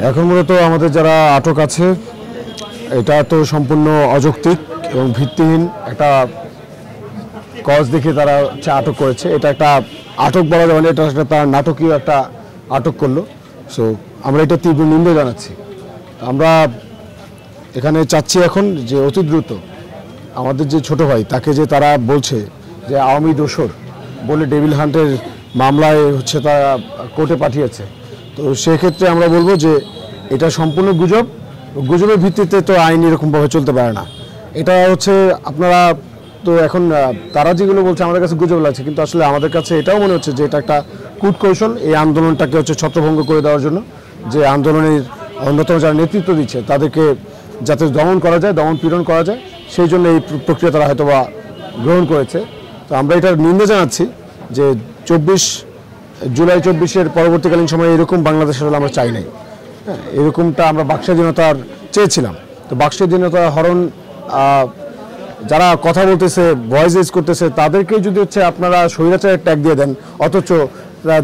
এখন মূলত আমাদের যারা আটক আছে এটা তো সম্পূর্ণ অযৌক্তিক এবং ভিত্তিহীন একটা কজ দেখে তারা আটক করেছে। এটা একটা আটক বলা যাবে না, এটা একটা তার নাটকীয় একটা আটক করলো। সো আমরা এটা তীব্র নিন্দা জানাচ্ছি। আমরা এখানে চাচ্ছি এখন যে অতি দ্রুত আমাদের যে ছোট ভাই তাকে যে তারা বলছে যে আওয়ামী দোসর বলে ডেভিল হান্টের মামলায় তারা কোর্টে পাঠিয়েছে, তো সেক্ষেত্রে আমরা বলবো যে এটা সম্পূর্ণ গুজব। গুজবের ভিত্তিতে তো আইন এরকমভাবে চলতে পারে না। এটা আপনারা তো এখন তারা যেগুলো বলছে আমাদের কাছে গুজব লাগছে, কিন্তু আসলে আমাদের কাছে এটাও মনে হচ্ছে যে এটা একটা কূটকৌশল এই আন্দোলনটাকে ছত্রভঙ্গ করে দেওয়ার জন্য। যে আন্দোলনের অন্যতম যারা নেতৃত্ব দিচ্ছে তাদেরকে যাতে দমন করা যায়, দমন পীড়ন করা যায়, সেই জন্য এই প্রক্রিয়া তারা হয়তো বা গ্রহণ করেছে। তো আমরা এটার নিন্দা জানাচ্ছি যে জুলাই 24-এর পরবর্তীকালীন সময়ে এরকম বাংলাদেশ আসলে আমরা চাই নাই। হ্যাঁ, এরকমটা আমরা বাকস্বাধীনতার চেয়েছিলাম। তো বাকস্বাধীনতা হরণ যারা কথা বলতেছে, ভয়েস রেজ করতেছে, তাদেরকে যদি আপনারা স্বৈরাচারের ট্যাগ দিয়ে দেন, অথচ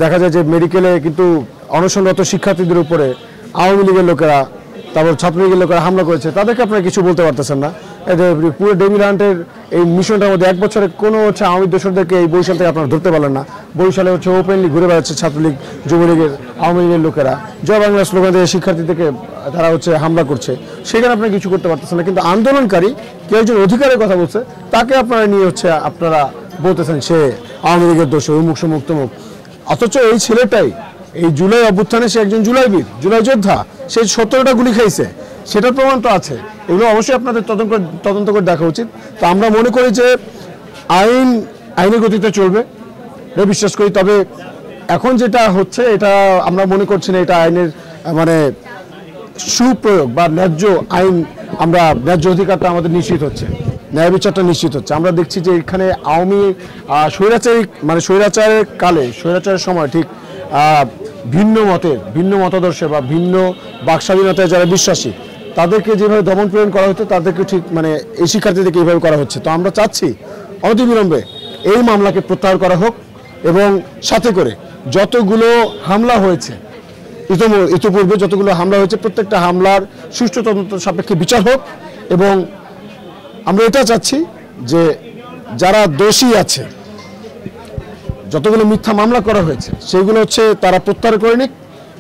দেখা যায় যে মেডিকেলে কিন্তু অনশনরত শিক্ষার্থীদের উপরে আওয়ামী লীগের লোকেরা, তারপর ছাত্রলীগের লোকেরা হামলা করেছে, তাদেরকে আপনারা কিছু বলতে পারতেছেন না। পুরো ডেভিল হান্টের এই মিশনটার মধ্যে 1 বছরে কোনো আওয়ামী দোসরদেরকে এই বরিশাল থেকে আপনারা ধরতে পারলেন না। বরিশালে ওপেনলি ঘুরে বেড়াচ্ছে ছাত্রলীগ, যুবলীগের, আওয়ামী লীগের লোকেরা, জয় বাংলা স্লোগান দিয়ে শিক্ষার্থীদেরকে তারা হামলা করছে, সেখানে আপনারা কিছু করতে পারতেছেন না। কিন্তু আন্দোলনকারী কেউ একজন অধিকারের কথা বলছে, তাকে আপনারা নিয়ে আপনারা বলতেছেন সে আওয়ামী লীগের দোষর, উমুক সমুক তমুক। অথচ এই ছেলেটাই এই জুলাই অভ্যুত্থানে সে একজন জুলাইবীর, জুলাই যোদ্ধা, সে 17টা গুলি খাইছে, সেটার প্রমাণ তো আছে। এগুলো অবশ্যই আপনাদের তদন্ত করে দেখা উচিত। তো আমরা মনে করি যে আইনের গতিতে চলবে, বিশ্বাস করি। তবে এখন যেটা হচ্ছে এটা আমরা মনে করছি না এটা আইনের সুপ্রয়োগ বা ন্যায্য আইন, আমরা ন্যায্য অধিকারটা আমাদের নিশ্চিত হচ্ছে, ন্যায় বিচারটা নিশ্চিত হচ্ছে। আমরা দেখছি যে এখানে আওয়ামী স্বৈরাচারের কালে, স্বৈরাচারের সময় ঠিক ভিন্ন মতাদর্শে বা ভিন্ন বাকস্বাধীনতায় যারা বিশ্বাসী তাদেরকে যেভাবে দমন পীড়ন করা হতো, তাদেরকে ঠিক এই শিক্ষার্থীদেরকে এইভাবে করা হচ্ছে। তো আমরা চাচ্ছি অনতিবিলম্বে এই মামলাকে প্রত্যাহার করা হোক এবং সাথে করে যতগুলো হামলা হয়েছে ইতিপূর্বে যতগুলো হামলা হয়েছে প্রত্যেকটা হামলার সুষ্ঠু তদন্ত সাপেক্ষে বিচার হোক। এবং আমরা এটা চাচ্ছি যে যারা দোষী আছে, যতগুলো মিথ্যা মামলা করা হয়েছে সেগুলো তারা প্রত্যাহার করে নিক।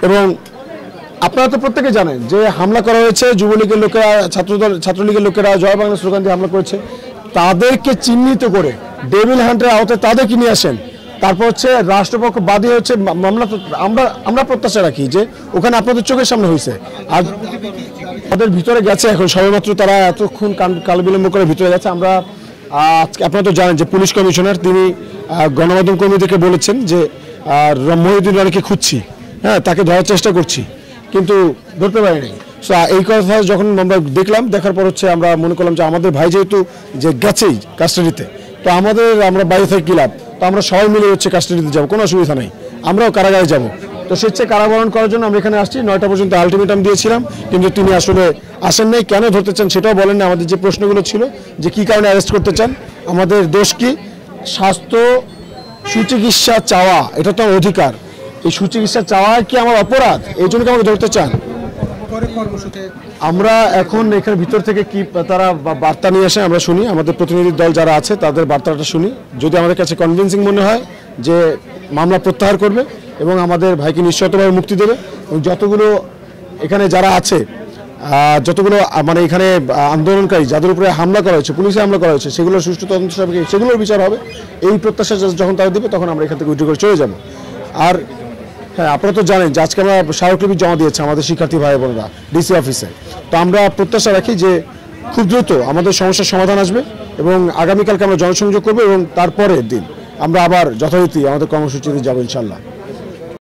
এবং আপনারা তো প্রত্যেকে জানেন যে হামলা করা হয়েছে যুবলীগের লোকেরা, ছাত্রলীগের লোকেরা জয় বাংলা স্লোগান দিয়ে হামলা করেছে, তাদেরকে চিহ্নিত করে ডেভিল হান্টের আওতায় তাদেরকে নিয়ে আসেন। তারপর রাষ্ট্রপক্ষ বাদী মামলা। আমরা প্রত্যাশা রাখি যে ওখানে আপনাদের চোখের সামনে হয়েছে, আর তাদের ভিতরে গেছে, এখন সবেমাত্র তারা এতক্ষণ কাল বিলম্ব করে ভিতরে গেছে। আমরা আপনারা তো জানেন যে পুলিশ কমিশনার তিনি গণমাধ্যম কর্মীদেরকে বলেছেন যে মহিউদ্দিন রানীকে খুঁজছি, হ্যাঁ, তাকে ধরার চেষ্টা করছি, কিন্তু ধরতে পারিনি। সো এই কথা যখন আমরা দেখলাম, দেখার পর আমরা মনে করলাম যে আমাদের ভাই যেহেতু যে গেছেই কাস্টাডিতে, তো আমরা বাইরে থেকে কি লাভ, তো আমরা সবাই মিলে কাস্টাডিতে যাবো, কোনো অসুবিধা নেই, আমরাও কারাগারে যাব। তো স্বেচ্ছায় কারাবরণ করার জন্য আমরা এখানে আসছি। 9টা পর্যন্ত আলটিমেটাম দিয়েছিলাম, কিন্তু তিনি আসলে আসেন নাই। কেন ধরতে চান সেটাও বলেন না। আমাদের যে প্রশ্নগুলো ছিল যে কী কারণে অ্যারেস্ট করতে চান, আমাদের দোষ কি, স্বাস্থ্য সুচিকিৎসা চাওয়া এটা তো অধিকার, এই সুচিকিৎসা চাওয়া কি আমার অপরাধ, এই জন্য কি আমাকে ধরতে চান? আমরা এখন এখানে ভিতর থেকে কি তারা বার্তা নিয়ে আসে আমরা শুনি, আমাদের প্রতিনিধি দল যারা আছে তাদের বার্তাটা শুনি। যদি আমাদের কাছে কনভিন্সিং মনে হয় যে মামলা প্রত্যাহার করবে এবং আমাদের ভাইকে নিশ্চয়তভাবে মুক্তি দেবে, এবং যতগুলো এখানে যারা আছে, যতগুলো এখানে আন্দোলনকারী যাদের উপরে হামলা করা হয়েছে, পুলিশে হামলা করা হয়েছে, সেগুলো সুষ্ঠু তদন্ত সাপেক্ষে সেগুলোর বিচার হবে। এই প্রত্যাশা যখন তারা দেবে তখন আমরা এখান থেকে উইথড্র করে চলে যাব। আর হ্যাঁ, আপনারা তো জানেন যে আজকে আমরা স্মারকলিপি জমা দিয়েছি আমাদের শিক্ষার্থী ভাই বোনেরা ডিসি অফিসে। তো আমরা প্রত্যাশা রাখি যে খুব দ্রুত আমাদের সমস্যার সমাধান আসবে এবং আগামীকালকে আমরা জনসংযোগ করবো এবং তারপরের দিন আমরা আবার যথারীতি আমাদের কর্মসূচিতে যাবো ইনশাল্লাহ।